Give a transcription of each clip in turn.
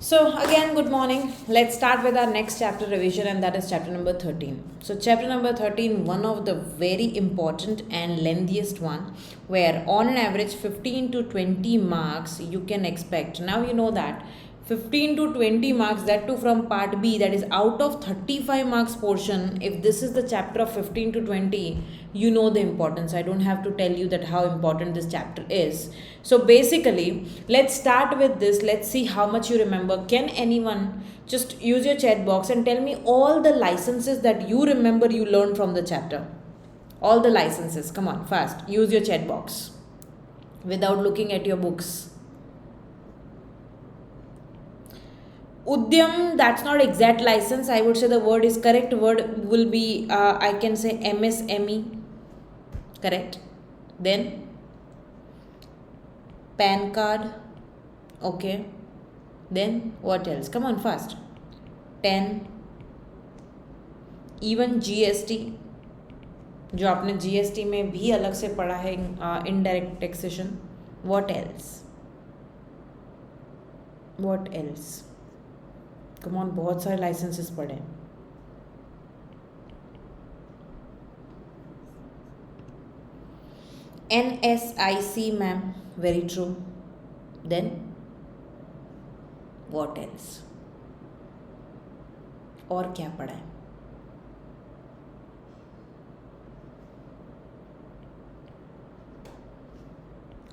So, again, good morning. Let's start with our next chapter revision, and that is chapter number 13. So, chapter number 13, one of the very important and lengthiest one, where on an average 15 to 20 marks you can expect. Now, you know that 15 to 20 marks, that too from part B, that is out of 35 marks portion. If this is the chapter of 15 to 20, you know the importance. I don't have to tell you that how important this chapter is. So basically, let's start with this. Let's see how much you remember. Can anyone just use your chat box and tell me all the licenses that you remember you learned from the chapter? All the licenses. Come on, fast. Use your chat box without looking at your books. Udyam, that's not exact license. I would say the word is correct. Word will be, I can say MSME. Correct. Then PAN card. Okay. Then what else? Come on, fast. 10. Even GST. जो आपने GST में भी अलग से पढ़ा है, indirect taxation. What else? What else? Come on, बहुत सारे लाइसेंसेस पढ़े. NSIC, ma'am, very true. Then what else? और क्या पढ़ा है?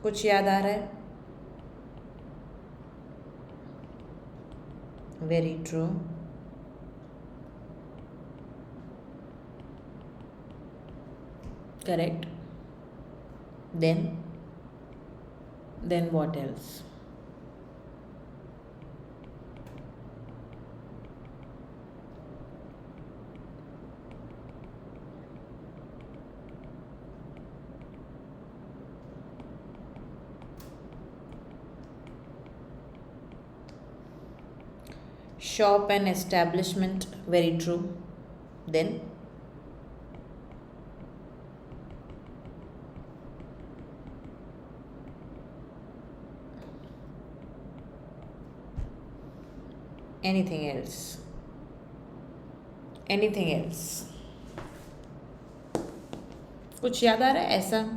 कुछ याद आ रहा है? Very true. Correct. Then what else? Shop and establishment, very true. Then anything else? Anything else? कुछ याद आ रहा है ऐसा?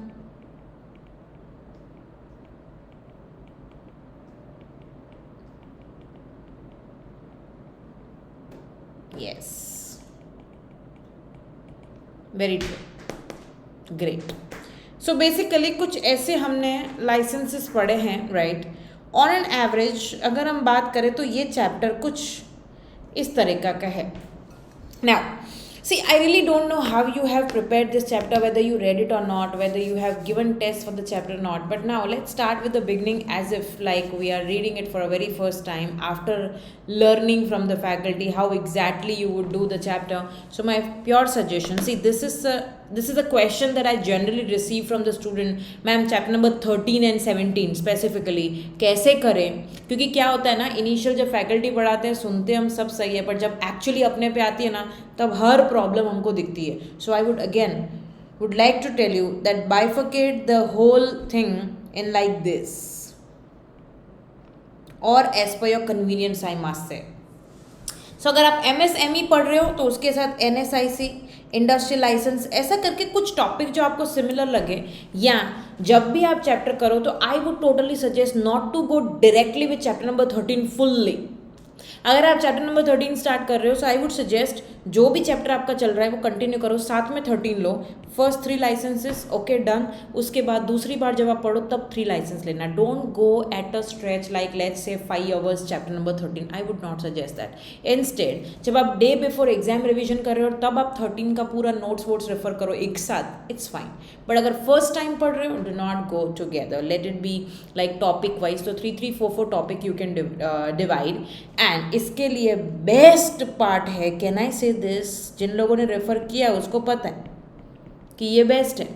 Yes. Very true. Great. So basically कुछ ऐसे हमने लाइसेंसेस पढ़े हैं, right? On an average अगर हम बात करें तो ये चैप्टर कुछ इस तरीका का है. Now, see, I really don't know how you have prepared this chapter, whether you read it or not, whether you have given tests for the chapter or not. But now let's start with the beginning as if like we are reading it for a very first time after learning from the faculty how exactly you would do the chapter. So my pure suggestion, see, this is a question that I generally receive from the student. Ma'am chapter number 13 and 17 specifically कैसे करें, क्योंकि क्या होता है ना, initial जब faculty पढ़ाते हैं सुनते हम सब सही है, पर जब एक्चुअली अपने पे आती है ना तब हर प्रॉब्लम हमको दिखती है. So I would again would like to tell you that bifurcate the whole thing in like this, or as per your convenience, I must say. सो अगर आप MSME पढ़ रहे हो तो उसके साथ NSIC, इंडस्ट्रियल लाइसेंस, ऐसा करके कुछ टॉपिक जो आपको सिमिलर लगे, या जब भी आप चैप्टर करो तो I would totally suggest not to go directly with chapter number 13 fully. अगर आप चैप्टर नंबर 13 स्टार्ट कर रहे हो, सो आई वुड सजेस्ट जो भी चैप्टर आपका चल रहा है वो कंटिन्यू करो, साथ में 13 लो. First 3 licenses, okay, done. उसके बाद दूसरी बार जब आप पढ़ो तब 3 लाइसेंस लेना. Don't go at a stretch like let's say 5 hours chapter number 13. I would not suggest that. Instead जब आप डे बिफोर एग्जाम रिविजन कर रहे हो तब आप 13 का पूरा नोट्स वोट्स रेफर करो एक साथ, इट्स फाइन. बट अगर फर्स्ट टाइम पढ़ रहे हो, do not go together, let it be like topic wise. तो 3-3-4-4 topic you can divide. And इसके लिए बेस्ट पार्ट है, कैन आई से दिस, जिन लोगों ने रेफर किया उसको पता है कि ये बेस्ट है.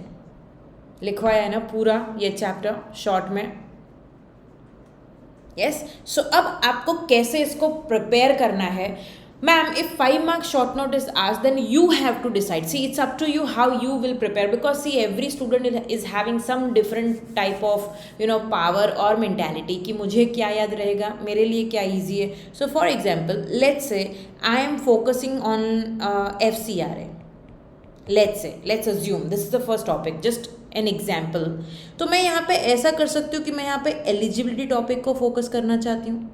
लिखवाया है ना पूरा ये चैप्टर शॉर्ट में. यस. सो अब आपको कैसे इसको प्रिपेयर करना है, Ma'am, if 5 mark short note is asked, then you have to decide. See, it's up to you how you will prepare, because see, every student is having some different type of power or mentality कि मुझे क्या याद रहेगा, मेरे लिए क्या easy है. So for example, let's say I am focusing on FCRA. let's assume this is the first topic, just an example. तो मैं यहाँ पे ऐसा कर सकती हूँ कि मैं यहाँ पे एलिजिबिलिटी टॉपिक को फोकस करना चाहती हूँ,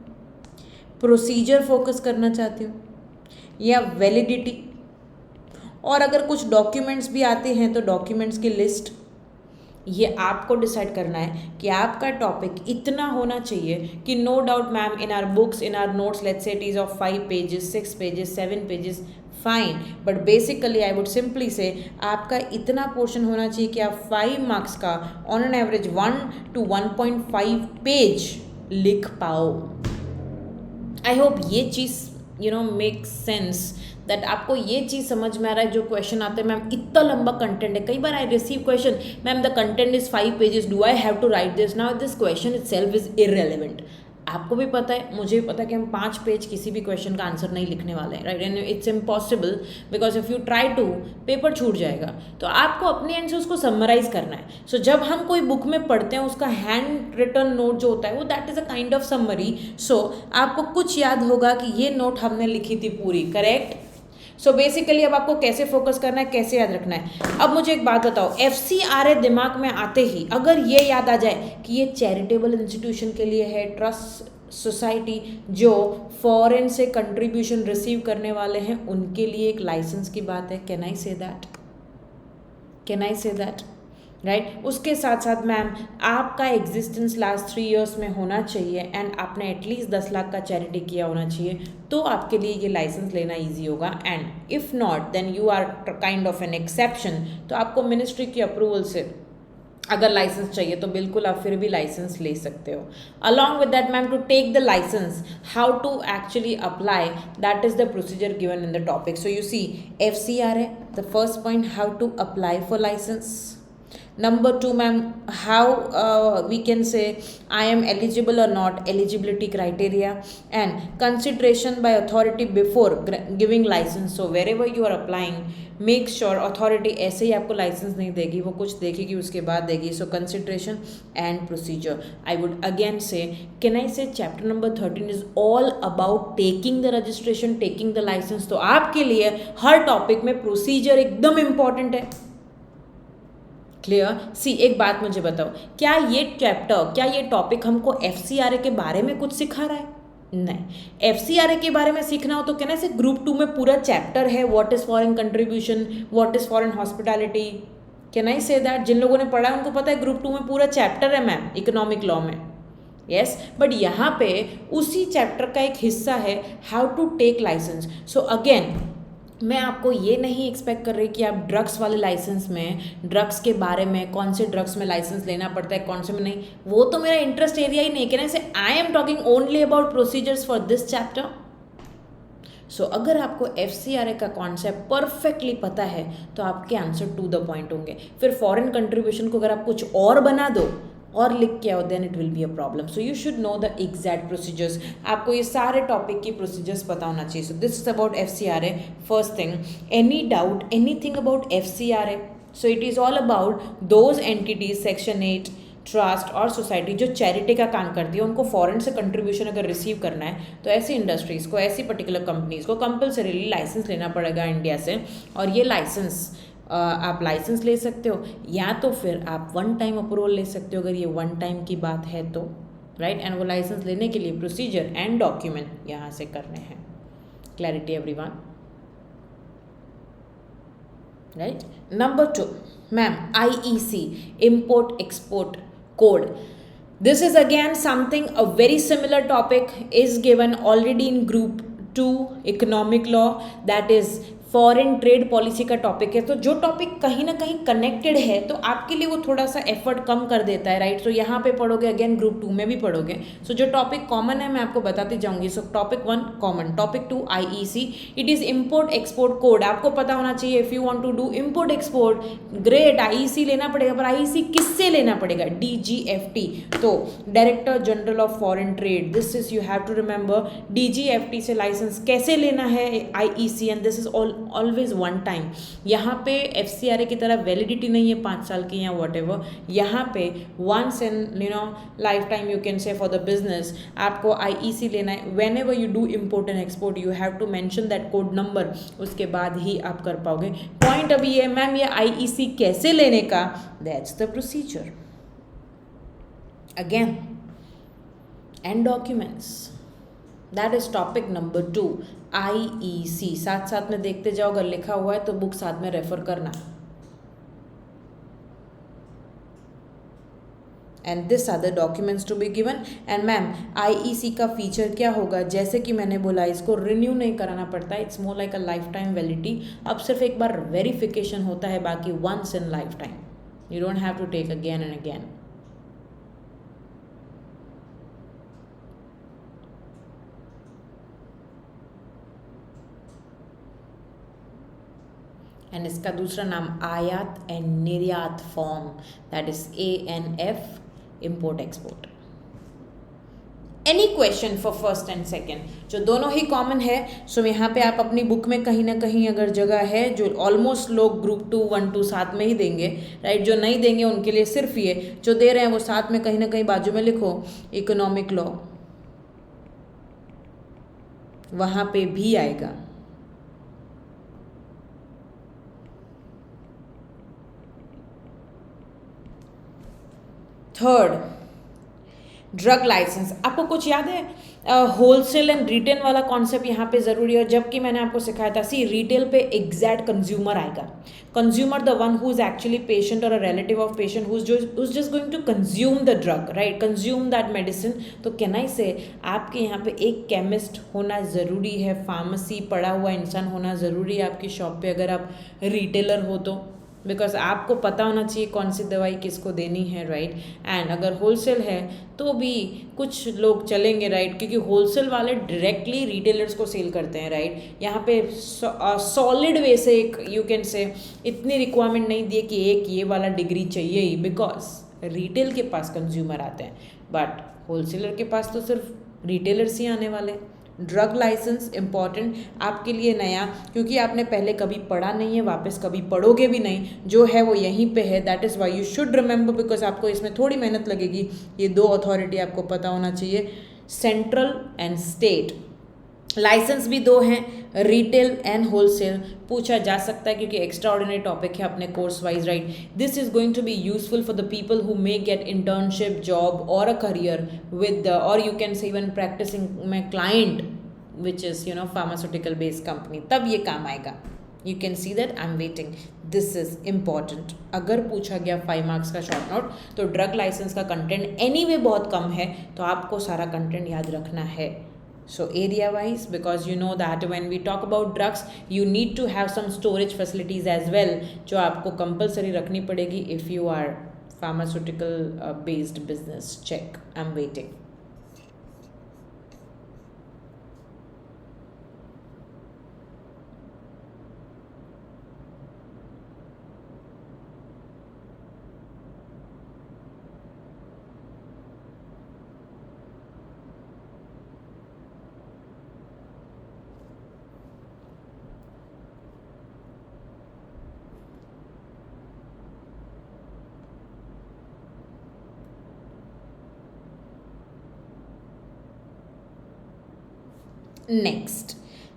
प्रोसीजर फोकस करना चाहती हूँ, या वैलिडिटी, और अगर कुछ डॉक्यूमेंट्स भी आते हैं तो डॉक्यूमेंट्स की लिस्ट. ये आपको डिसाइड करना है कि आपका टॉपिक इतना होना चाहिए कि no doubt ma'am, in our books, in our notes, let's say it is of 5 pages, 6 pages, 7 pages, fine, but basically I would simply say आपका इतना पोर्शन होना चाहिए कि आप 5 मार्क्स का on an average 1 to 1.5 page लिख पाओ. I hope ये चीज़ मेक सेंस, दैट आपको ये चीज़ समझ में आ रहा है. जो क्वेश्चन आते हैं मैम इतना लंबा कंटेंट है, कई बार I receive question, ma'am the content is 5 pages, do I have to write this. Now this question itself is irrelevant. आपको भी पता है, मुझे भी पता है कि हम 5 पेज किसी भी क्वेश्चन का आंसर नहीं लिखने वाले हैं, right. And it's impossible, because if you try to, paper छूट जाएगा. तो आपको अपने एंड से उसको समराइज करना है. सो जब हम कोई बुक में पढ़ते हैं, उसका हैंड रिटन नोट जो होता है वो that is a kind of summary. So आपको कुछ याद होगा कि ये नोट हमने लिखी थी पूरी, करेक्ट. सो बेसिकली अब आपको कैसे फोकस करना है, कैसे याद रखना है. अब मुझे एक बात बताओ, FCRA दिमाग में आते ही अगर ये याद आ जाए कि ये चैरिटेबल इंस्टीट्यूशन के लिए है, ट्रस्ट सोसाइटी जो फॉरेन से कंट्रीब्यूशन रिसीव करने वाले हैं, उनके लिए एक लाइसेंस की बात है. Can I say that, right. उसके साथ साथ मैम आपका एग्जिस्टेंस लास्ट 3 years में होना चाहिए, एंड आपने एटलीस्ट 10 लाख का चैरिटी किया होना चाहिए, तो आपके लिए ये लाइसेंस लेना इजी होगा. And if not, then you are kind of an exception. तो आपको मिनिस्ट्री की अप्रूवल से अगर लाइसेंस चाहिए तो बिल्कुल आप फिर भी लाइसेंस ले सकते हो. Along with that ma'am, to take the licence, how to actually apply, that is the procedure given in the topic. So you see, FCRA, the first point, how to apply for licence. Number 2, ma'am, how we can say I am eligible or not, eligibility criteria, and consideration by authority before giving license. So wherever you are applying, make sure authority ऐसे ही आपको license नहीं देगी, वो कुछ देखेगी उसके बाद देगी. So consideration and procedure. I would again say, can I say chapter number 13 is all about taking the registration, taking the license. तो आपके लिए हर टॉपिक में प्रोसीजर एकदम इम्पॉर्टेंट है. क्लियर. सी, एक बात मुझे बताओ, क्या ये चैप्टर, क्या ये टॉपिक हमको FCRA के बारे में कुछ सिखा रहा है? नहीं. FCRA के बारे में सीखना हो तो क्या ना, ऐसे ग्रुप 2 में पूरा चैप्टर है, what is foreign contribution, what is foreign hospitality. Can I say that? जिन लोगों ने पढ़ा है उनको पता है ग्रुप 2 में पूरा चैप्टर है मैम इकोनॉमिक लॉ में. यस, बट यहाँ पे उसी चैप्टर का एक हिस्सा है how to take licence. So again, मैं आपको ये नहीं एक्सपेक्ट कर रही कि आप ड्रग्स वाले लाइसेंस में, ड्रग्स के बारे में, कौन से ड्रग्स में लाइसेंस लेना पड़ता है, कौन से में नहीं, वो तो मेरा इंटरेस्ट एरिया ही नहीं. कहने से I am talking only about procedures for this chapter. So अगर आपको FCRA का कॉन्सेप्ट परफेक्टली पता है तो आपके आंसर टू द पॉइंट होंगे. फिर फॉरेन कंट्रीब्यूशन को अगर आप कुछ और बना दो और लिख के आओ, then it will be a problem. So you should know the exact procedures. आपको ये सारे टॉपिक की प्रोसीजर्स पता होना चाहिए. So this is about FCRA. First thing, any doubt, anything about FCRA? So it is all about those entities, section 8, trust और society जो charity का काम करती है, उनको फॉरेन से कंट्रीब्यूशन अगर रिसीव करना है तो ऐसी इंडस्ट्रीज़ को, ऐसी पर्टिकुलर कंपनीज़ को कंपल्सरीली लाइसेंस लेना पड़ेगा इंडिया से. और ये लाइसेंस आप लाइसेंस ले सकते हो, या तो फिर आप 1 टाइम अप्रूवल ले सकते हो अगर ये 1 टाइम की बात है तो, राइट. एंड वो लाइसेंस लेने के लिए प्रोसीजर एंड डॉक्यूमेंट यहाँ से करने हैं. Clarity everyone, right. Number 2, ma'am, IEC, import export code. This is again something, a very similar topic is given already in group 2 economic law, that is foreign trade policy का topic है, तो जो topic कहीं ना कहीं connected है तो आपके लिए वो थोड़ा सा एफर्ट कम कर देता है, राइट। सो यहाँ पे पढ़ोगे, अगेन ग्रुप 2 में भी पढ़ोगे। सो जो टॉपिक कॉमन है मैं आपको बताती जाऊंगी। So topic 1 common, topic 2 IEC, it is import export code, आपको पता होना चाहिए। If you want to do import export, great, IEC लेना पड़ेगा, पर आईईसी किससे लेना पड़ेगा? डीजीएफटी, तो director general of foreign trade, this is you have to remember. DGFT से लाइसेंस कैसे लेना है IEC, and this is always one time. यहाँ पे एफसीआरए की तरह वैलिडिटी नहीं है 5 साल की या वॉट एवर, यहाँ पे once in life time you can say for the business आपको आईईसी लेना है। Whenever you do import and export you have to mention that code number, उसके बाद ही आप कर पाओगे। पॉइंट अभी ये मैम ये आईईसी कैसे लेने का, that's the procedure again, and documents, that is topic number 2 IEC. साथ साथ में देखते जाओ, अगर लिखा हुआ है तो बुक साथ में रेफर करना। And this are the documents to be given. And ma'am IEC का फीचर क्या होगा, जैसे कि मैंने बोला इसको रिन्यू नहीं कराना पड़ता, it's more like a life time validity. अब सिर्फ एक बार वेरिफिकेशन होता है, बाकी once in life time, you don't have to take again and again. And इसका दूसरा नाम आयात एंड निर्यात form, that is ANF, import export. Any question for first and second, जो दोनों ही कॉमन है। सो यहाँ पे आप अपनी बुक में कहीं ना कहीं अगर जगह है, जो ऑलमोस्ट लोग ग्रुप 2 1 2 साथ में ही देंगे, राइट। जो नहीं देंगे उनके लिए सिर्फ ये, जो दे रहे हैं वो साथ में कहीं ना कहीं बाजू में लिखो इकोनॉमिक लॉ, वहाँ पे भी आएगा। Third, drug license. आपको कुछ याद है? होलसेल एंड रिटेल वाला कॉन्सेप्ट यहाँ पे ज़रूरी है, जबकि मैंने आपको सिखाया था, सी रिटेल पे एग्जैक्ट कंज्यूमर आएगा। Consumer the one who is actually patient और a relative of patient who is just going to consume the drug, right, consume that medicine. तो कैन आई से आपके यहाँ पे एक केमिस्ट होना ज़रूरी है, फार्मेसी पढ़ा हुआ इंसान होना ज़रूरी है आपकी शॉप पे अगर आप रिटेलर हो तो, बिकॉज आपको पता होना चाहिए कौन सी दवाई किसको देनी है, राइट। एंड अगर होलसेल है तो भी कुछ लोग चलेंगे, राइट, क्योंकि होलसेल वाले डायरेक्टली रिटेलर्स को सेल करते हैं, राइट। यहाँ पे सॉलिड वे से एक यू कैन से इतनी रिक्वायरमेंट नहीं दी कि एक ये वाला डिग्री चाहिए ही, बिकॉज रिटेल के पास कंज्यूमर आते हैं, बट होलसेलर के पास तो सिर्फ रिटेलर्स ही आने वाले। ड्रग लाइसेंस इम्पॉर्टेंट आपके लिए नया, क्योंकि आपने पहले कभी पढ़ा नहीं है, वापस कभी पढ़ोगे भी नहीं, जो है वो यहीं पे है। That is why you should remember, because आपको इसमें थोड़ी मेहनत लगेगी। ये 2 अथॉरिटी आपको पता होना चाहिए, सेंट्रल एंड स्टेट। लाइसेंस भी 2 हैं, रिटेल एंड होलसेल। पूछा जा सकता है क्योंकि एक्स्ट्रा ऑर्डिनरी टॉपिक है अपने course wise, right. This is going to be useful for the people who may get internship, job और अ करियर विद और you can say even practicing में client which is pharmaceutical based company, तब ये काम आएगा। You can see that I am waiting, this is important. अगर पूछा गया 5 मार्क्स का शॉर्ट नोट, तो ड्रग लाइसेंस का कंटेंट एनीवे बहुत कम है, तो आपको सारा कंटेंट याद रखना है। So area wise, because you know that when we talk about drugs you need to have some storage facilities as well, जो आपको compulsory रखनी पड़ेगी if you are pharmaceutical based business. Check, I'm waiting.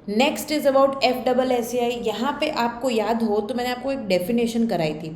Next is about FSSAI। यहाँ पे आपको याद हो तो मैंने आपको एक डेफिनेशन कराई थी,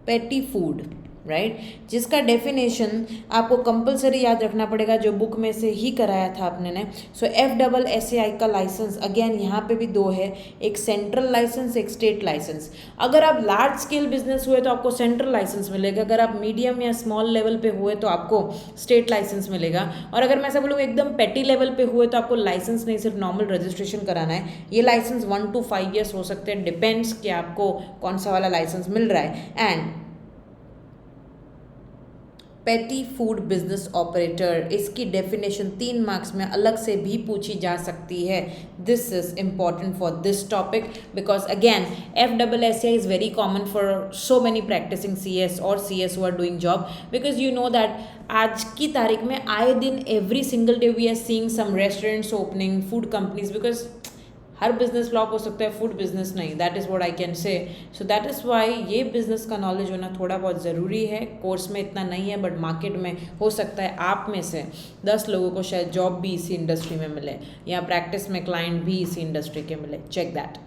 पेटी फूड। राइट, जिसका डेफिनेशन आपको कंपलसरी याद रखना पड़ेगा, जो बुक में से ही कराया था आपने ने। सो FSSAI का लाइसेंस अगेन यहाँ पे भी दो है, एक सेंट्रल लाइसेंस, एक स्टेट लाइसेंस। अगर आप लार्ज स्केल बिजनेस हुए तो आपको सेंट्रल लाइसेंस मिलेगा, अगर आप मीडियम या स्मॉल लेवल पे हुए तो आपको स्टेट लाइसेंस मिलेगा, और अगर मैं ऐसा बोलूँ एकदम पेटी लेवल पे हुए तो आपको लाइसेंस नहीं, सिर्फ नॉर्मल रजिस्ट्रेशन कराना है। ये लाइसेंस 1 to 5 ईयर्स हो सकते हैं, डिपेंड्स कि आपको कौन सा वाला लाइसेंस मिल रहा है। And petty food business operator, इसकी डेफिनेशन 3 मार्क्स में अलग से भी पूछी जा सकती है। This is important for this topic because again FSSAI is very common for so many practicing CS और CS who are doing job, because you know that आज की तारीख में आए दिन every single day we are seeing some restaurants opening, food companies, because हर business flop हो सकता है, फूड बिजनेस नहीं। That is what I can से। सो दैट इज़ वाई ये बिजनेस का नॉलेज होना थोड़ा बहुत ज़रूरी है। कोर्स में इतना नहीं है, बट मार्केट में हो सकता है आप में से 10 लोगों को शायद जॉब भी इसी इंडस्ट्री में मिले, या प्रैक्टिस में क्लाइंट भी इसी इंडस्ट्री के मिले। Check that.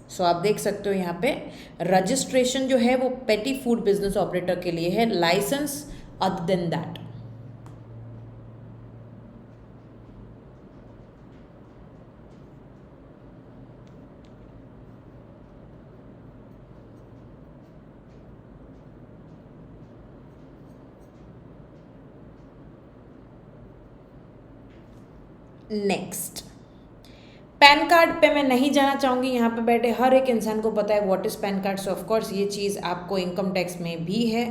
सो आप देख सकते हो यहाँ पे रजिस्ट्रेशन जो है वो पेटी फूड बिजनेस ऑपरेटर के लिए है, licence other than that. Next, PAN card पे मैं नहीं जाना चाहूँगी, यहाँ पे बैठे हर एक इंसान को पता है what is PAN card. So of course ये चीज़ आपको इनकम टैक्स में भी है।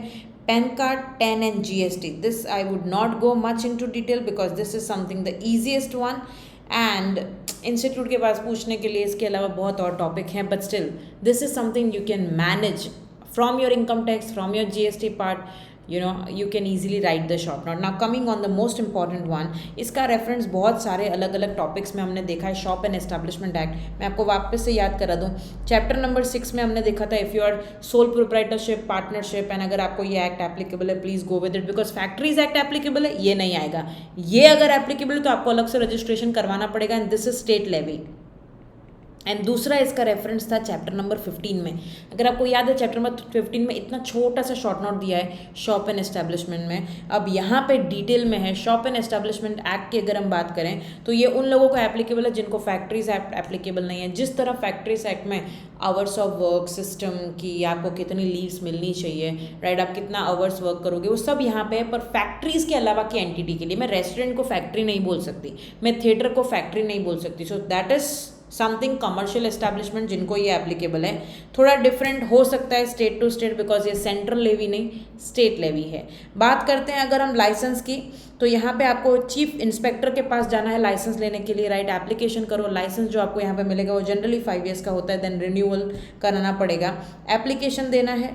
PAN card, TAN and GST, this I would not go much into detail because this is something the easiest one, and institute के पास पूछने के लिए इसके अलावा बहुत और टॉपिक हैं, but still this is something you can manage from your income tax, from your GST part, you know you can easily write the short note. Now coming on the most important one, इसका reference बहुत सारे अलग अलग topics में हमने देखा है। Shop and establishment act मैं आपको वापस से याद करा दूं, चैप्टर नंबर 6 में हमने देखा था if you are sole proprietorship, partnership, and अगर आपको ये एक्ट एप्लीकेबल है please go with it, because factories act applicable है, ये नहीं आएगा। ये अगर एप्लीकेबल है तो आपको अलग से रजिस्ट्रेशन करवाना पड़ेगा, and this is state levy. एंड दूसरा इसका रेफरेंस था चैप्टर नंबर 15 में। अगर आपको याद है चैप्टर नंबर 15 में इतना छोटा सा शॉर्ट नोट दिया है शॉप एंड एस्टेब्लिशमेंट में। अब यहाँ पे डिटेल में है शॉप एंड एस्टेब्लिशमेंट एक्ट की अगर हम बात करें तो ये उन लोगों को एप्लीकेबल है जिनको फैक्ट्रीज एक्ट एप्लीकेबल नहीं है। जिस तरह फैक्ट्रीज एक्ट में आवर्स ऑफ वर्क सिस्टम की, आपको कितनी लीव्स मिलनी चाहिए, राइट, आप कितना आवर्स वर्क करोगे, वो सब यहाँ पे है। पर फैक्ट्रीज के अलावा की एंटिटी के लिए मैं रेस्टोरेंट को फैक्ट्री नहीं बोल सकती, मैं थिएटर को फैक्ट्री नहीं बोल सकती। So that is something commercial establishment जिनको ये एप्लीकेबल है। थोड़ा डिफरेंट हो सकता है स्टेट टू स्टेट बिकॉज ये सेंट्रल लेवी नहीं स्टेट लेवी है। बात करते हैं अगर हम लाइसेंस की, तो यहाँ पे आपको चीफ इंस्पेक्टर के पास जाना है लाइसेंस लेने के लिए, राइट, एप्लीकेशन करो। लाइसेंस जो आपको यहाँ पे मिलेगा वो जनरली 5 ईयर्स का होता है, देन रिन्यूअल कराना पड़ेगा, एप्लीकेशन देना है,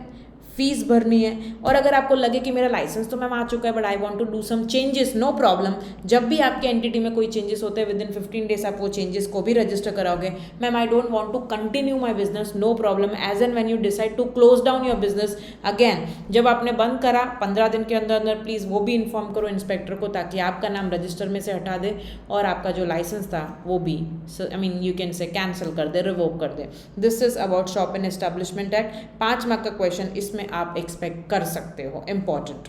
फीस भरनी है। और अगर आपको लगे कि मेरा लाइसेंस तो मैम आ चुका है but I want to do some changes, no problem. जब भी आपके एंटिटी में कोई चेंजेस होते हैं विद इन 15 डेज आप वो चेंजेस को भी रजिस्टर कराओगे। Ma'am I don't want to continue my business, no problem. As and when you decide to close down your business, again जब आपने बंद करा 15 दिन के अंदर अंदर प्लीज़ वो भी इन्फॉर्म करो इंस्पेक्टर को, ताकि आपका नाम रजिस्टर में से हटा दे और आपका जो लाइसेंस था वो भी I mean you can say cancel कर दे, रिवोक कर दे। This is about shop and establishment act. 5 mark का क्वेश्चन इसमें आप एक्सपेक्ट कर सकते हो, important.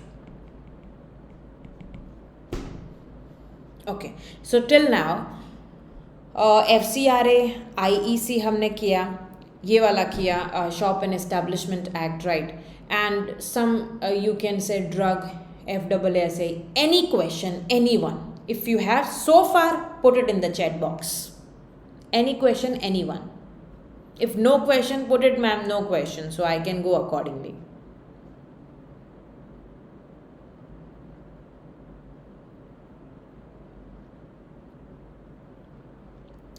Okay, so till now FCRA, IEC हमने किया, ये वाला किया, shop and establishment act, right, and some you can say drug, FSSAI, any question, anyone, if you have so far, put it in the chat box. Any question, anyone. If no question, put it ma'am, no question, so I can go accordingly.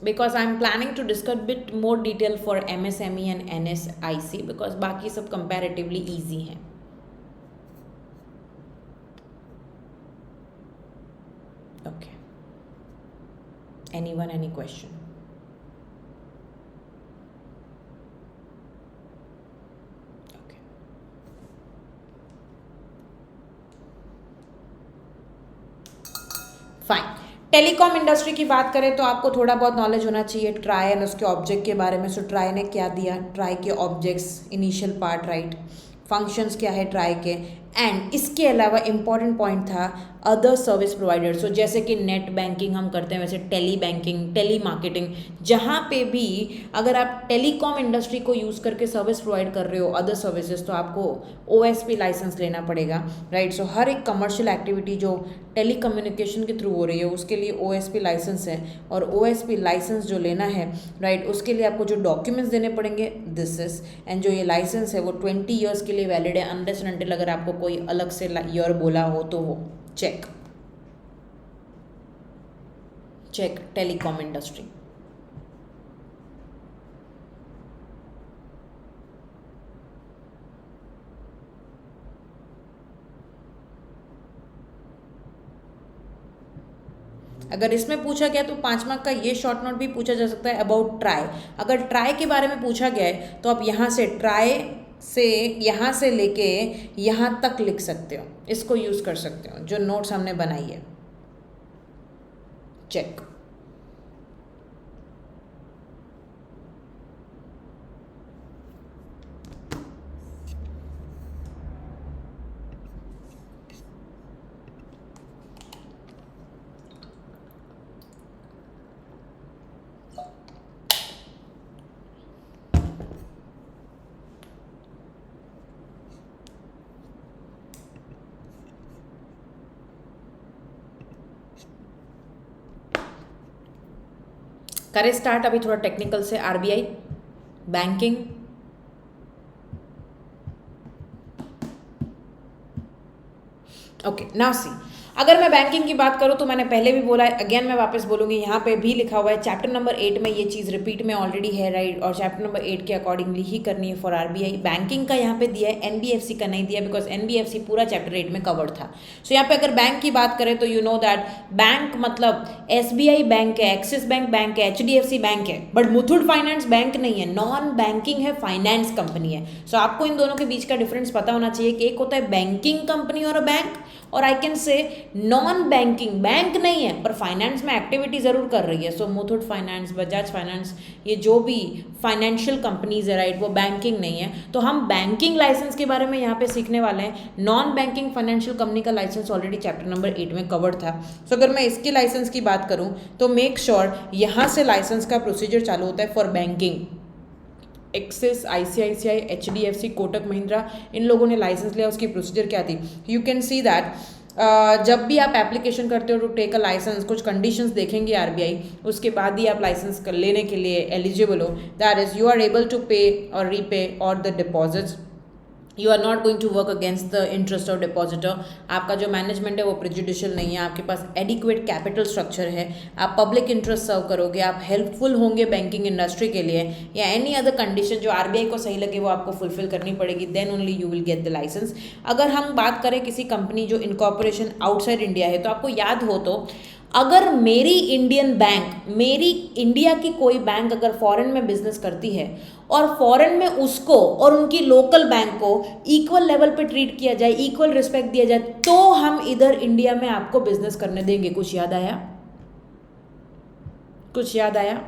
Because I'm planning to discuss bit more detail for MSME and NSIC because बाकी सब comparatively easy हैं. Okay. Anyone, any question? Okay. Fine. Telecom industry की बात करें तो आपको थोड़ा बहुत नॉलेज होना चाहिए ट्राई एंड उसके ऑब्जेक्ट के बारे में। सो ट्राई ने क्या दिया, ट्राई के objects, initial part, right, functions क्या है ट्राई के, एंड इसके अलावा इंपॉर्टेंट पॉइंट था अदर सर्विस प्रोवाइडर। सो जैसे कि नेट बैंकिंग हम करते हैं वैसे टेली बैंकिंग, टेली मार्केटिंग, जहाँ पे भी अगर आप टेलीकॉम इंडस्ट्री को यूज़ करके सर्विस प्रोवाइड कर रहे हो अदर सर्विसेज, तो आपको OSP लाइसेंस लेना पड़ेगा, राइट। सो हर एक कमर्शियल एक्टिविटी जो टेली कम्युनिकेशन के थ्रू हो रही है उसके लिए OSP लाइसेंस है, और OSP लाइसेंस जो लेना है, राइट, उसके लिए आपको जो डॉक्यूमेंट्स देने पड़ेंगे दिस इज, एंड जो ये लाइसेंस है वो 20 ईयर्स के लिए वैलिड है, अनलेस एंड अनटिल अगर आपको कोई अलग से ईयर बोला हो तो वो चेक टेलीकॉम इंडस्ट्री। अगर इसमें पूछा गया तो 5 मार्क का ये शॉर्ट नोट भी पूछा जा सकता है अबाउट ट्राई। अगर ट्राई के बारे में पूछा गया है तो आप यहाँ से ट्राई से यहाँ से लेके यहाँ तक लिख सकते हो, इसको यूज़ कर सकते हो जो नोट्स हमने बनाई है। चेक। करें स्टार्ट अभी थोड़ा टेक्निकल से। RBI banking, okay now see, अगर मैं बैंकिंग की बात करूँ तो मैंने पहले भी बोला है, अगेन मैं वापस बोलूँगी, यहाँ पे भी लिखा हुआ है चैप्टर नंबर 8 में ये चीज़ रिपीट में ऑलरेडी है, राइट, और चैप्टर नंबर 8 के अकॉर्डिंगली ही करनी है फॉर RBI। बैंकिंग का यहाँ पे दिया है, NBFC का नहीं दिया बिकॉज NBFC पूरा चैप्टर 8 में कवर्ड था। सो यहाँ पे अगर बैंक की बात करें तो यू नो दैट बैंक मतलब SBI बैंक है, एक्सिस बैंक बैंक है, HDFC बैंक है, बट मुथूट फाइनेंस बैंक नहीं है, नॉन बैंकिंग है, फाइनेंस कंपनी है। सो आपको इन दोनों के बीच का डिफरेंस पता होना चाहिए कि एक होता है बैंकिंग कंपनी और बैंक, और आई कैन से नॉन बैंकिंग, बैंक नहीं है पर फाइनेंस में एक्टिविटी ज़रूर कर रही है। सो मुथूट फाइनेंस, बजाज फाइनेंस, ये जो भी फाइनेंशियल कंपनीज है, राइट, वो बैंकिंग नहीं है। तो हम बैंकिंग लाइसेंस के बारे में यहाँ पे सीखने वाले हैं। नॉन बैंकिंग फाइनेंशियल कंपनी का लाइसेंस ऑलरेडी चैप्टर नंबर 8 में कवर्ड था। सो अगर मैं इसके लाइसेंस की बात करूँ तो मेक श्योर यहाँ से लाइसेंस का प्रोसीजर चालू होता है for banking. Axis, ICICI, HDFC, Kotak Mahindra, इन लोगों ने लाइसेंस लिया, उसकी प्रोसीजर क्या थी, यू कैन सी दैट जब भी आप एप्लीकेशन करते हो टू टेक अ लाइसेंस, कुछ कंडीशंस देखेंगे RBI, उसके बाद ही आप लाइसेंस लेने के लिए एलिजिबल हो। That is you are able to pay और रीपे और the deposits, you are not going to work against the interest of depositor, आपका जो मैनेजमेंट है वो प्रेजुडिशियल नहीं है, आपके पास एडिक्वेट कैपिटल स्ट्रक्चर है, आप पब्लिक इंटरेस्ट सर्व करोगे, आप हेल्पफुल होंगे बैंकिंग इंडस्ट्री के लिए, या एनी अदर कंडीशन जो RBI को सही लगे वो आपको फुलफिल करनी पड़ेगी, then only you will get the licence. अगर हम बात करें किसी कंपनी जो इनकॉर्पोरेशन आउटसाइड इंडिया है, तो आपको याद हो तो अगर मेरी इंडियन बैंक, मेरी इंडिया की कोई बैंक अगर फॉरेन में बिजनेस करती है और फॉरेन में उसको और उनकी लोकल बैंक को इक्वल लेवल पे ट्रीट किया जाए, इक्वल रिस्पेक्ट दिया जाए, तो हम इधर इंडिया में आपको बिजनेस करने देंगे। कुछ याद आया? कुछ याद आया?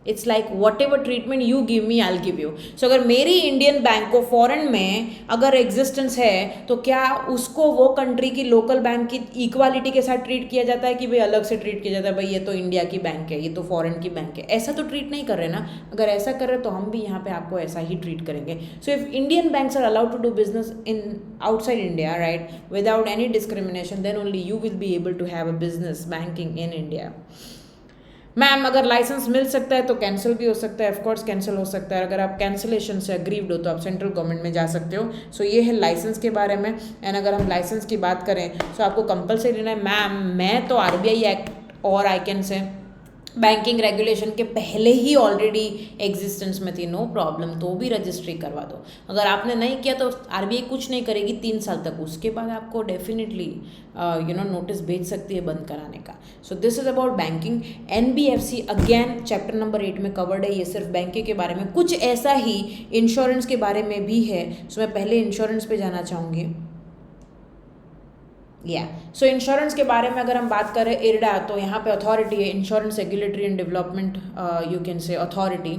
It's like whatever treatment you give me I will give you. So अगर मेरी इंडियन बैंक को फॉरेन में अगर एग्जिस्टेंस है तो क्या उसको वो कंट्री की लोकल बैंक की इक्वालिटी के साथ ट्रीट किया जाता है कि भाई अलग से ट्रीट किया जाता है, भाई ये तो इंडिया की बैंक है, ये तो फॉरेन की बैंक है? ऐसा तो ट्रीट नहीं कर रहे ना। अगर ऐसा कर रहे तो हम भी यहाँ पे आपको ऐसा ही ट्रीट करेंगे। So if Indian banks are allowed to do business in outside India, right, without any discrimination, then only you will be able to have a business banking in India. Ma'am अगर licence मिल सकता है तो cancel भी हो सकता है, of course cancel हो सकता है। अगर आप कैंसिलेशन से अग्रीव्ड हो तो आप सेंट्रल गवर्नमेंट में जा सकते हो। सो ये है लाइसेंस के बारे में। एंड अगर हम लाइसेंस की बात करें तो आपको कंपलसरी लेना है। मैम मैं तो RBI एक्ट और आई कैन से बैंकिंग रेगुलेशन के पहले ही ऑलरेडी एग्जिस्टेंस में थी, नो प्रॉब्लम, तो भी रजिस्ट्री करवा दो। अगर आपने नहीं किया तो RBI कुछ नहीं करेगी 3 साल तक, उसके बाद आपको डेफिनेटली नोटिस भेज सकती है बंद कराने का। सो this is about banking. NBFC again chapter number 8 में कवर्ड है, ये सिर्फ बैंकिंग के बारे में। कुछ ऐसा ही इंश्योरेंस के बारे में भी है। सो मैं पहले इंश्योरेंस पे जाना चाहूँगी। या सो इंश्योरेंस के बारे में अगर हम बात करें, इरडा तो यहाँ पे अथॉरिटी है, insurance regulatory and development, you can से authority.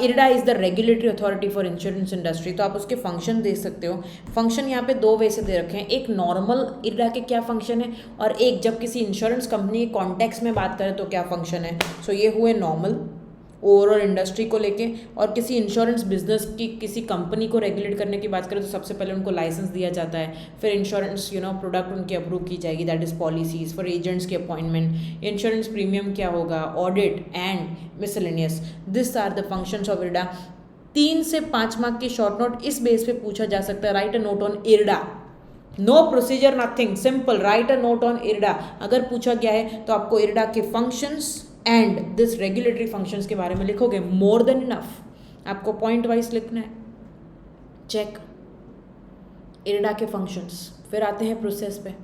IRDA is the regulatory authority for insurance industry. तो आप उसके फंक्शन देख सकते हो। फंक्शन यहाँ पे दो वे से दे रखे हैं, एक नॉर्मल इरडा के क्या फंक्शन है, और एक जब किसी इंश्योरेंस कंपनी के कॉन्टेक्स्ट में बात करें तो क्या फंक्शन है। सो ये हुए नॉर्मल ओवरऑल इंडस्ट्री को लेके, और किसी इंश्योरेंस बिजनेस की किसी कंपनी को रेगुलेट करने की बात करें तो सबसे पहले उनको लाइसेंस दिया जाता है, फिर इंश्योरेंस प्रोडक्ट उनकी अप्रूव की जाएगी, that is policies, for agents की अपॉइंटमेंट, इंश्योरेंस प्रीमियम क्या होगा, audit and miscellaneous. This are the functions of IRDA. 3 से 5 मार्क की शॉर्ट नोट इस बेस पे पूछा जा सकता है, write a note on IRDA. No procedure nothing, simple, write a note on IRDA. अगर पूछा गया है तो आपको इरडा के functions and this regulatory functions के बारे में लिखोगे, मोर देन इनफ। आपको पॉइंट वाइज लिखना है। चेक इरडा के फंक्शंस, फिर आते हैं प्रोसेस पे।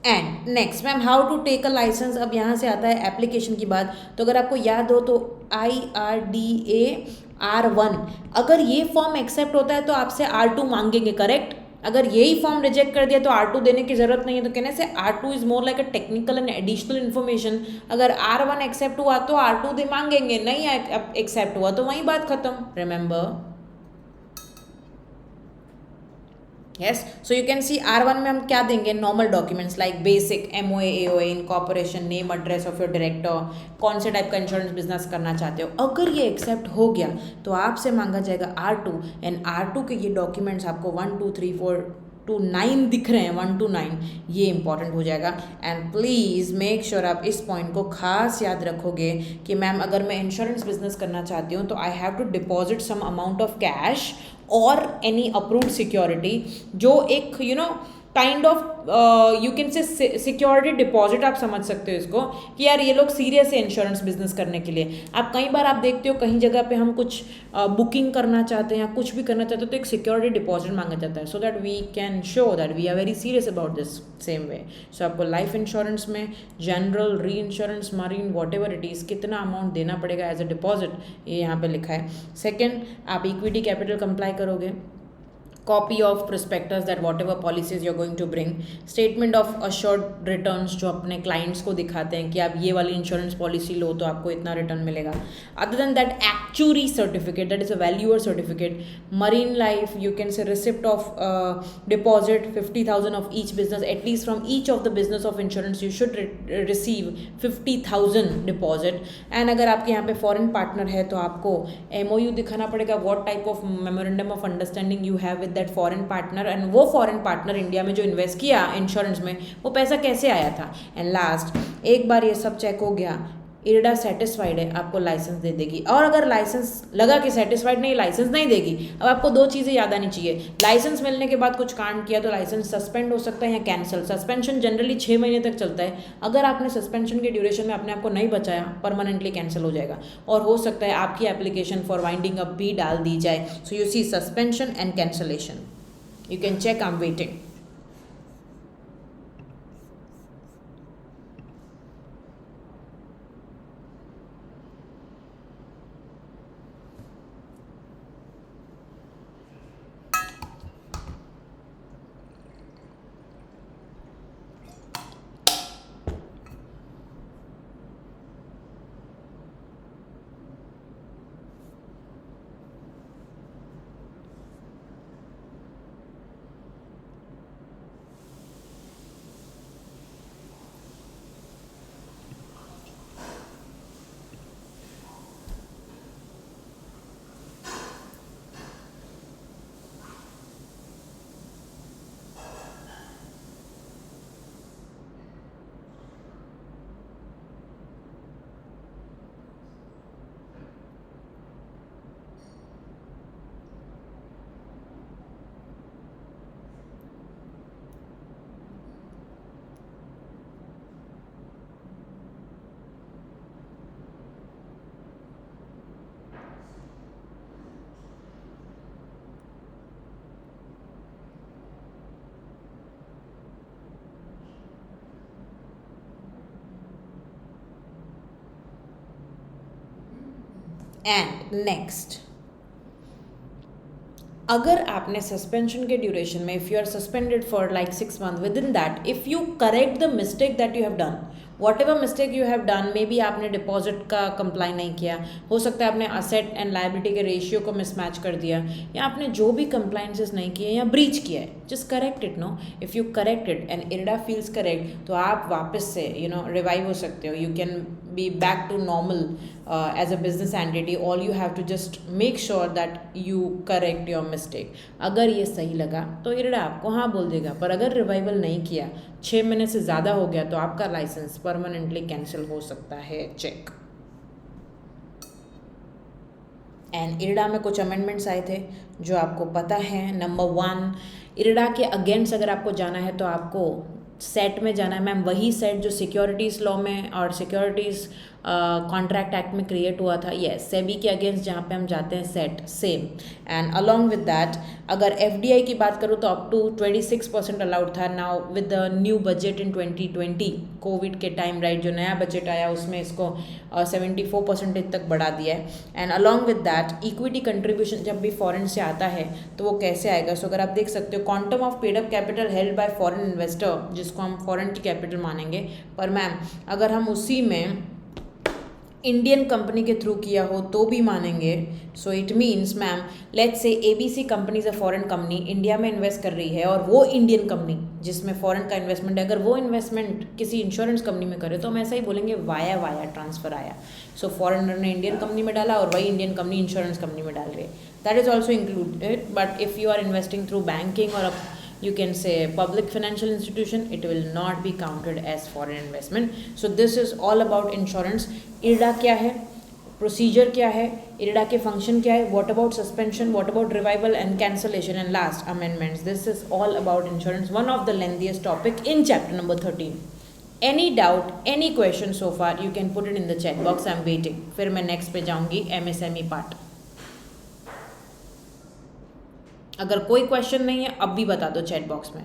And next ma'am, how to take a licence. अब यहाँ से आता है एप्लीकेशन की बात। तो अगर आपको याद हो तो IRDA R1, अगर ये फॉर्म एक्सेप्ट होता है तो आपसे R2 मांगेंगे, करेक्ट। अगर यही फॉर्म रिजेक्ट कर दिया तो R2 देने की जरूरत नहीं है। तो कहने से R2 is more like a technical and additional information. अगर R1 एक्सेप्ट हुआ तो R2 दे मांगेंगे, नहीं एक्सेप्ट हुआ तो वही बात खत्म, remember. Yes, so you can C R1 में हम क्या देंगे, normal documents like basic MOA AOA, incorporation, name address of your director, कौन से टाइप का इंश्योरेंस बिजनेस करना चाहते हो। अगर ये एक्सेप्ट हो गया तो आपसे मांगा जाएगा R2, एंड R2 के ये डॉक्यूमेंट्स आपको 1 2 3 4 टू 9 दिख रहे हैं, 1 to 9, ये इंपॉर्टेंट हो जाएगा। एंड प्लीज़ मेक श्योर आप इस पॉइंट को खास याद रखोगे कि मैम अगर मैं इंश्योरेंस बिजनेस करना चाहती हूँ तो I have to deposit some amount of cash और एनी अप्रूव्ड सिक्योरिटी, जो एक kind of you can say security deposit, आप समझ सकते हो इसको कि यार ये लोग सीरियस है इंश्योरेंस बिजनेस करने के लिए। आप कई बार आप देखते हो कहीं जगह पे हम कुछ बुकिंग करना चाहते हैं या कुछ भी करना चाहते हो तो एक सिक्योरिटी डिपॉजिट मांगा जाता है, so that we can show that we are very serious about this same way. So आपको लाइफ इंश्योरेंस में general, reinsurance, marine, whatever it is, कितना अमाउंट देना पड़ेगा एज अ डिपॉजिट, ये यहाँ पे लिखा है। सेकेंड, आप इक्विटी कैपिटल कंप्लाई करोगे, copy of prospectus that whatever policies you are going to bring, statement of assured returns जो अपने क्लाइंट्स को दिखाते हैं कि आप ये वाली इंश्योरेंस पॉलिसी लो तो आपको इतना रिटर्न मिलेगा। Other than that actuary certificate, that is a valuer certificate. Marine life, you can से receipt of deposit 50,000 of each business, at least from each of the business of insurance you should receive 50,000 deposit. And अगर आपके यहाँ पे foreign partner है तो आपको MOU दिखाना पड़ेगा, what type of memorandum of understanding you have with that foreign partner, and वो फॉरेन पार्टनर इंडिया में जो इन्वेस्ट किया इंश्योरेंस में वो पैसा कैसे आया था। एंड लास्ट, एक बार ये सब चेक हो गया, इरडा सेटिस्फाइड है, आपको लाइसेंस दे देगी। और अगर लाइसेंस लगा कि सेटिस्फाइड नहीं, लाइसेंस नहीं देगी। अब आपको दो चीज़ें याद आनी चाहिए, लाइसेंस मिलने के बाद कुछ कांड किया तो लाइसेंस सस्पेंड हो सकता है या कैंसिल। सस्पेंशन जनरली 6 महीने तक चलता है। अगर आपने सस्पेंशन के ड्यूरेशन में अपने आप को नहीं बचाया, परमानेंटली कैंसिल हो जाएगा, और हो सकता है आपकी एप्लीकेशन फॉर वाइंडिंग अप भी डाल दी जाए। So you see suspension and cancellation, you can check, I'm waiting. And next, अगर आपने सस्पेंशन के ड्यूरेशन में, if you are suspended for like 6 months, within that if you correct the mistake that you have done, whatever mistake you have done, maybe आपने deposit का comply नहीं किया, हो सकता है आपने असेट एंड लायबिलिटी के ratio को मिसमैच कर दिया, या आपने जो भी कंप्लाइंसेस नहीं किए या ब्रीच किया है, just correct it. No, if you correct it and IRDA feels correct, तो आप वापस से रिवाइव हो सकते हो. You can be back to normal as a business entity. All you have to just make sure that you correct your mistake. अगर ये सही लगा तो इरडा आपको हाँ बोल देगा, पर अगर रिवाइवल नहीं किया, 6 महीने से ज़्यादा हो गया, तो आपका लाइसेंस परमानेंटली कैंसिल हो सकता है. चेक. एंड इरडा में कुछ अमेंडमेंट्स आए थे जो आपको पता है. नंबर 1, इरडा के अगेंस्ट अगर आपको जाना है तो आपको सेट में जाना है. मैम वही सेट जो सिक्योरिटीज़ लॉ में और सिक्योरिटीज़ कॉन्ट्रैक्ट एक्ट में क्रिएट हुआ था. यस, सेबी के अगेंस्ट जहाँ पे हम जाते हैं, set same. And along with that, अगर एफडीआई की बात करूँ तो अप टू 26% अलाउड था. Now with the new budget in 2020, Covid के टाइम, राइट, जो नया बजट आया उसमें इसको 74% तक बढ़ा दिया है. And along with that, equity contribution जब भी फॉरेन से आता है तो वो कैसे आएगा. सो अगर आप देख सकते हो, quantum of paid up capital held by foreign investor, जिसको हम फॉरेन की कैपिटल मानेंगे, पर मैम अगर हम उसी में इंडियन कंपनी के थ्रू किया हो तो भी मानेंगे. So it means ma'am, let's say ABC company is a foreign company, India में इन्वेस्ट कर रही है, और वो इंडियन कंपनी जिसमें फॉरेन का इन्वेस्टमेंट है, अगर वो इन्वेस्टमेंट किसी इंश्योरेंस कंपनी में करे तो हम ऐसा ही बोलेंगे वाया ट्रांसफ़र आया. सो फॉरेनर ने इंडियन कंपनी में डाला और वही इंडियन कंपनी इंश्योरेंस कंपनी में डाल रही है. That is also included. But if you are investing through banking और you can say public financial institution, it will not be counted as foreign investment. So this is all about insurance. IRDA क्या है, procedure क्या है, IRDA के function क्या है, what about suspension, what about revival and cancellation, and last amendments. This is all about insurance, one of the lengthiest topic in chapter number 13. Any doubt, any question so far, you can put it in the chat box. I'm waiting. फिर मैं next पे जाऊँगी MSME part. अगर कोई question नहीं है अब भी बता दो चैट बॉक्स में.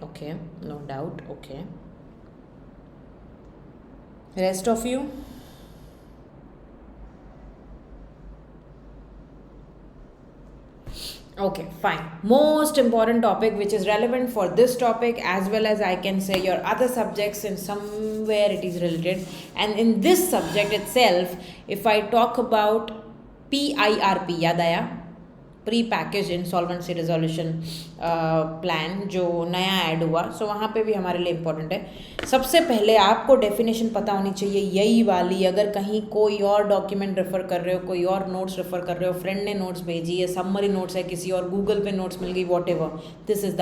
Okay, no doubt. Okay, rest of you? Okay, fine. Most important topic which is relevant for this topic as well as I can say your other subjects, in somewhere it is related. And in this subject itself, if I talk about PIRP, याद आया, pre package insolvency resolution plan जो नया add हुआ, सो वहाँ पे भी हमारे लिए इम्पोर्टेंट है. सबसे पहले आपको डेफिनेशन पता होनी चाहिए यही वाली. अगर कहीं कोई और डॉक्यूमेंट रेफर कर रहे हो, कोई और नोट्स रेफर कर रहे हो, फ्रेंड ने नोट्स भेजी है, समरी नोट्स है किसी और, गूगल पे नोट्स मिल गई, whatever, this is the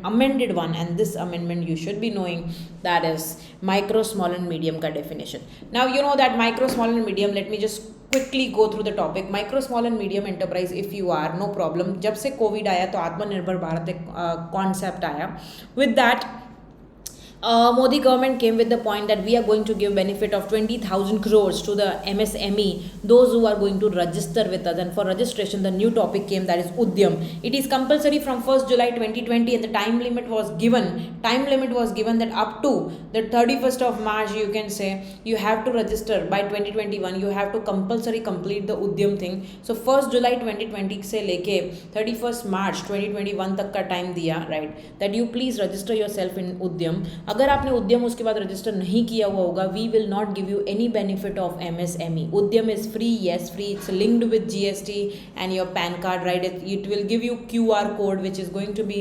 amended one. And this amendment you should be knowing, that is micro, small and medium का definition. Now you know that micro, small and medium, let me just quickly go through the topic. Micro, small and medium enterprise, if you are, no problem. जब से Covid आया तो आत्मनिर्भर भारत एक concept आया. with that Modi government came with the point that we are going to give benefit of 20,000 crores to the MSME, those who are going to register with us. And for registration, the new topic came, that is Udyam. It is compulsory from 1st July 2020, and the time limit was given that up to the 31st of March, you can say, you have to register by 2021. You have to compulsory complete the Udyam thing. So 1st July 2020 से लेके 31st March 2021 तक का time दिया, right, that you please register yourself in Udyam. अगर आपने उद्यम उसके बाद रजिस्टर नहीं किया हुआ होगा, we will not give you any benefit of MSME. Udyam is free, yes free, it's linked with GST and your PAN card, right. It will give you QR code which is going to be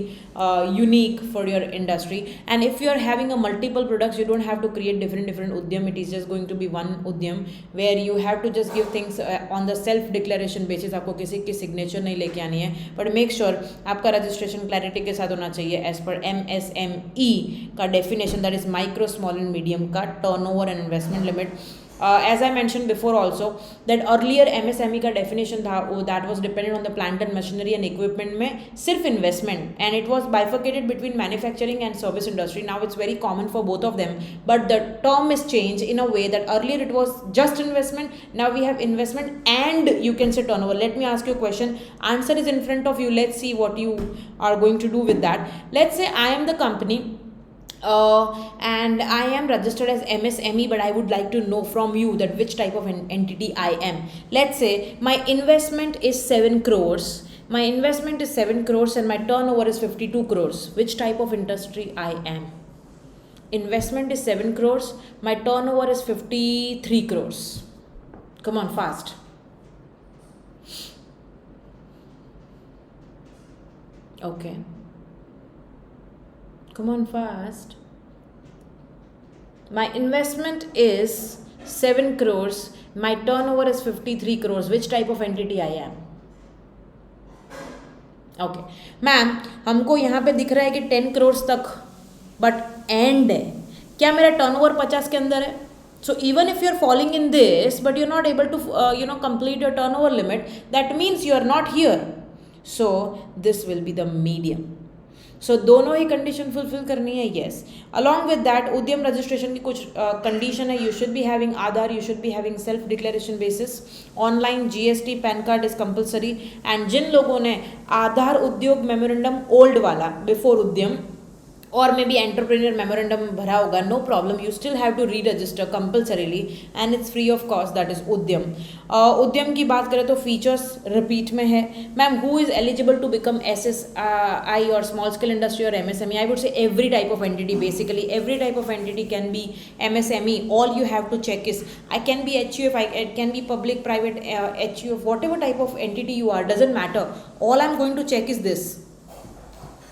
unique for your industry. And if you are having a multiple products, you don't have to create different Udyam. It is just going to be one Udyam where you have to just give things on the self declaration basis. आपको किसी की signature नहीं लेके आनी है, but make sure आपका registration clarity के साथ होना चाहिए एज पर MSME का definition, that is micro, small and medium का turnover and investment limit. As I mention before also that earlier MSME का डेफिनेशन था वो that was dependent on the plant and machinery and equipment में सिर्फ investment and it was bifurcated between manufacturing and service industry. Now it's very common for both of them but the term is change in a way that earlier it was just investment. Now we have investment and you can say turnover. Let me ask you a question. Answer is in front of you. Let's see what you are going to do with that. Let's say I am the company and I am registered as MSME, but I would like to know from you that which type of entity I am. Let's say my investment is 7 crores. My investment is 7 crores and my turnover is 52 crores. Which type of industry I am? Investment is 7 crores. My turnover is 53 crores. Come on, fast. Okay. Come on, fast. My investment is 7 crores. My turnover is 53 crores. Which type of entity I am? Okay. Ma'am हमको यहाँ पे दिख रहा है कि 10 crores तक but and है. क्या मेरा टर्नओवर 50 के अंदर है? So even if you're falling in this but you're not able to complete your turnover limit, that means you are not here. So this will be the medium. So दोनों ही condition fulfil करनी है. Yes. Along with that Udyam registration की कुछ condition है. You should be having Aadhaar, you should be having self declaration basis, online GST PAN card is compulsory. And जिन लोगों ने आधार उद्योग मेमोरेंडम ओल्ड वाला बिफोर उद्यम और मे बी एंटरप्रेन्योर मेमोरेंडम भरा होगा, no problem, you still have to re register compulsorily and it's free of cost. That is Udyam. Udyam की बात करें तो फीचर्स रिपीट में है. Ma'am who is eligible to become SSI और स्मॉल स्केल इंडस्ट्री और MSME? I would say every type of entity. Basically every type of entity can be MSME. All you have to check is I can be HUF, it can be public, private, HUF, whatever type of entity you are, doesn't matter. All I'm going to check is this.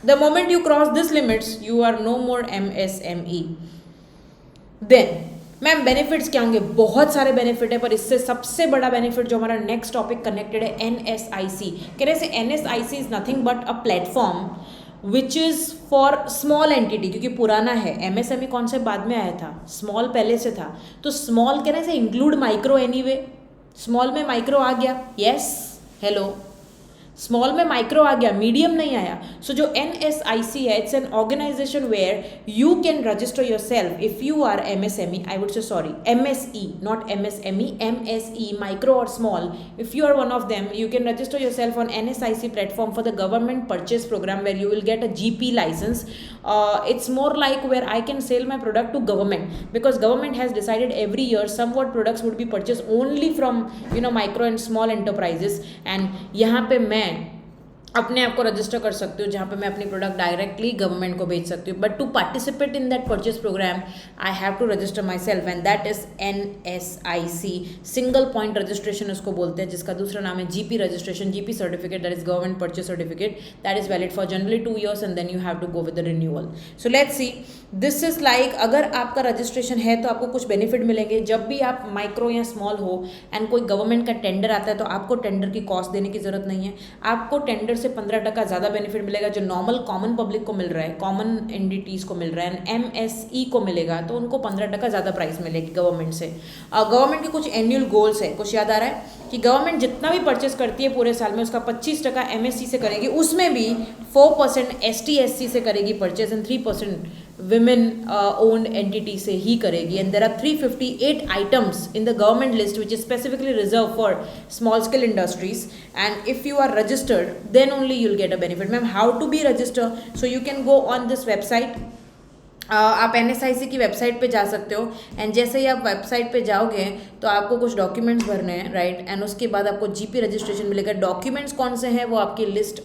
The moment you cross this limits, you are no more MSME. Then, ma'am benefits क्या होंगे? बहुत सारे benefit है पर इससे सबसे बड़ा benefit जो हमारा नेक्स्ट टॉपिक कनेक्टेड है NSIC. कहने से NSIC is nothing but a platform which is for small entity. क्योंकि पुराना है, MSME कॉन्सेप्ट बाद में आया था, स्मॉल पहले से था. तो स्मॉल कहने से इंक्लूड माइक्रो एनीवे. स्मॉल में माइक्रो आ गया. यस, हेलो, स्मॉल में माइक्रो आ गया, मीडियम नहीं आया. सो जो NSIC है, it's an organisation where you can register yourself if you are MSME. I would say sorry MSE, not MSME, MSE, micro और small. If you are one of them, you can register yourself on NSIC platform for the government purchase program where you will get a GP license. It's more like where I can sell my product to government because government has decided every year somewhat products would be purchased only from micro and small enterprises. And यहाँ पे मैं अपने आप को register कर सकती हूँ जहाँ पे मैं अपनी प्रोडक्ट डायरेक्टली गवर्नमेंट को भेज सकती हूँ. But to participate in that purchase programme I have to register myself and that is NSIC. Single point registration उसको बोलते हैं, जिसका दूसरा नाम है GP registration, GP certificate, that is government purchase certificate. That is valid for generally 2 years and then you have to go with the renewal. So let's see, this is like अगर आपका registration है तो आपको कुछ benefit मिलेंगे. जब भी आप माइक्रो या स्मॉल हो एंड कोई गवर्नमेंट का टेंडर आता है तो आपको टेंडर की कॉस्ट देने की जरूरत नहीं है. आपको टेंडर से 15% ज़्यादा बेनिफिट मिलेगा जो नॉर्मल कॉमन पब्लिक को मिल रहा है, कॉमन एंटिटीज़ को मिल रहा है. एंड MSE को मिलेगा तो उनको 15% ज़्यादा प्राइस मिलेगी गवर्नमेंट से. गवर्नमेंट के कुछ एनुअल गोल्स है. कुछ याद आ रहा है कि गवर्नमेंट जितना भी परचेस करती है पूरे साल में उसका 25% MSE से करेगी, उसमें भी 4% ST/SC से करेगी purchase and 3% women owned entity से ही करेगी. And there are 358 items in the government list which is specifically reserved for small scale industries, and if you are registered then only you'll get a benefit. Ma'am, how to be registered? So you can go on this website. आप NSIC की website पे जा सकते हो and जैसे ही आप website पे जाओगे तो आपको कुछ डॉक्यूमेंट्स भरने हैं, राइट. एंड उसके बाद आपको GP रजिस्ट्रेशन मिलेगा. डॉक्यूमेंट्स कौन से हैं वो आपकी लिस्ट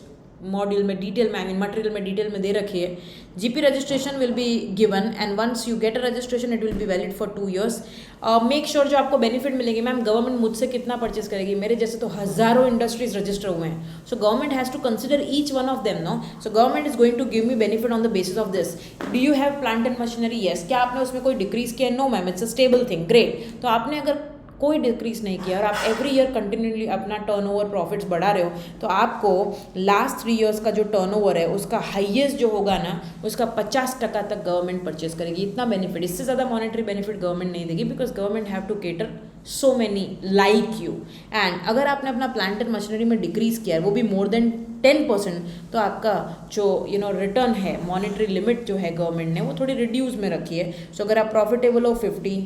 मॉड्यूल में डिटेल में, आई मीन मटेरियल में डिटेल में दे रखी है. GP registration will be given and once you get a registration it will be valid for 2 years. Make sure जो आपको बेनिफिट मिलेगी. मैम गवर्नमेंट मुझसे कितना परचेस करेगी? मेरे जैसे तो हज़ारों इंडस्ट्रीज रजिस्टर हुए हैं. So government has to consider each one of them, no. So government is going to give me benefit on the basis of this. Do you have plant and machinery? Yes. क्या आपने उसमें कोई decrease किया? No ma'am, it's a stable thing. Great. तो आपने अगर कोई decrease नहीं किया और आप एवरी ईयर कंटिन्यूली अपना टर्नओवर प्रॉफिट्स बढ़ा रहे हो, तो आपको लास्ट 3 ईयर्स का जो टर्नओवर है उसका हाईएस्ट जो होगा ना उसका 50% तक गवर्नमेंट परचेज करेगी। इतना बेनिफिट, इससे ज़्यादा मॉनेटरी बेनिफिट गवर्नमेंट नहीं देगी, because government have to cater so many like you. And अगर आपने अपना प्लांट एंड मशीनरी में डिक्रीज किया है वो भी मोर देन 10%, तो आपका जो रिटर्न है, मॉनेटरी लिमिट जो है गवर्नमेंट ने वो थोड़ी रिड्यूस में रखी है। सो अगर आप प्रॉफिटेबल हो 50,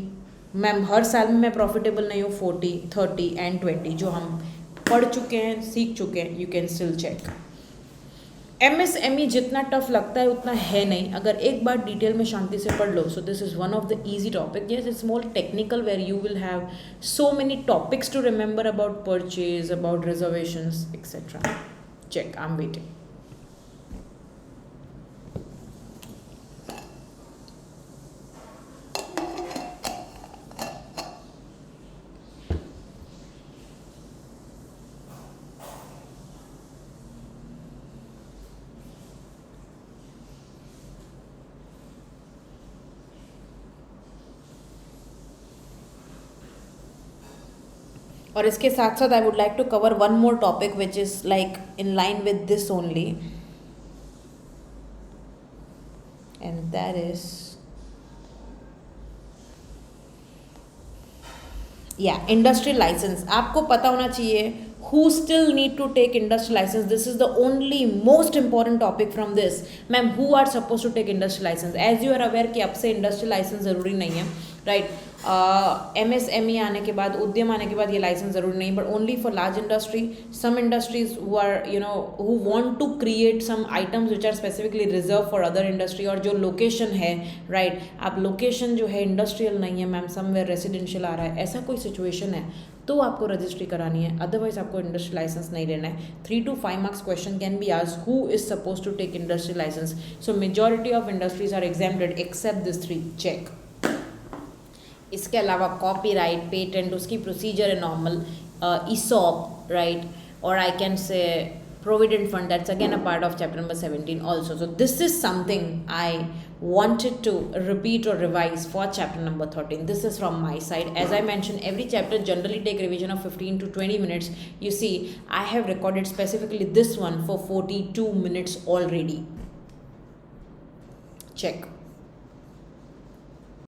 मैम हर साल में मैं प्रॉफिटेबल नहीं हूँ 40, 30 एंड 20, जो हम पढ़ चुके हैं, सीख चुके हैं, you can still check. MSME जितना टफ लगता है उतना है नहीं, अगर एक बार डिटेल में शांति से पढ़ लो। So this is one of the easy topic. Yes, it's more technical where you will have so many topics to remember about purchase, about reservations etcetera. Check, I am waiting. और इसके साथ साथ I would like to cover one more topic which is like in line with this only, and that is industrial licence. आपको पता होना चाहिए who still need to take industrial license. This is the only most important topic from this. Ma'am, who are supposed to take industrial license? As you are aware कि अब से industrial license ज़रूरी नहीं है, right? MSME आने के बाद, उद्यम आने के बाद ये लाइसेंस ज़रूरी नहीं, but only for large industry, some industries who are who want to create some items which are specifically reserve for other industry, और जो लोकेशन है, राइट, आप लोकेशन जो है इंडस्ट्रियल नहीं है मैम, समवेयर रेसिडेंशियल आ रहा है, ऐसा कोई सिचुएशन है तो आपको रजिस्ट्री करानी है, अदरवाइज आपको इंडस्ट्रियल लाइसेंस नहीं लेना है। 3 to 5 marks question can be asked, who is suppose to take industrial licence? So majority of industries are exempted except this 3, check. इसके अलावा कॉपीराइट, पेटेंट, उसकी प्रोसीजर है नॉर्मल, ESOP, राइट, और I can say provident fund, that's again a part of chapter number 17 also. So this is something I wanted to repeat or revise for chapter number 13. This is from my side. As I mentioned, every chapter generally take revision of 15 to 20 minutes. You see, I have recorded specifically this one for 42 minutes already. Check.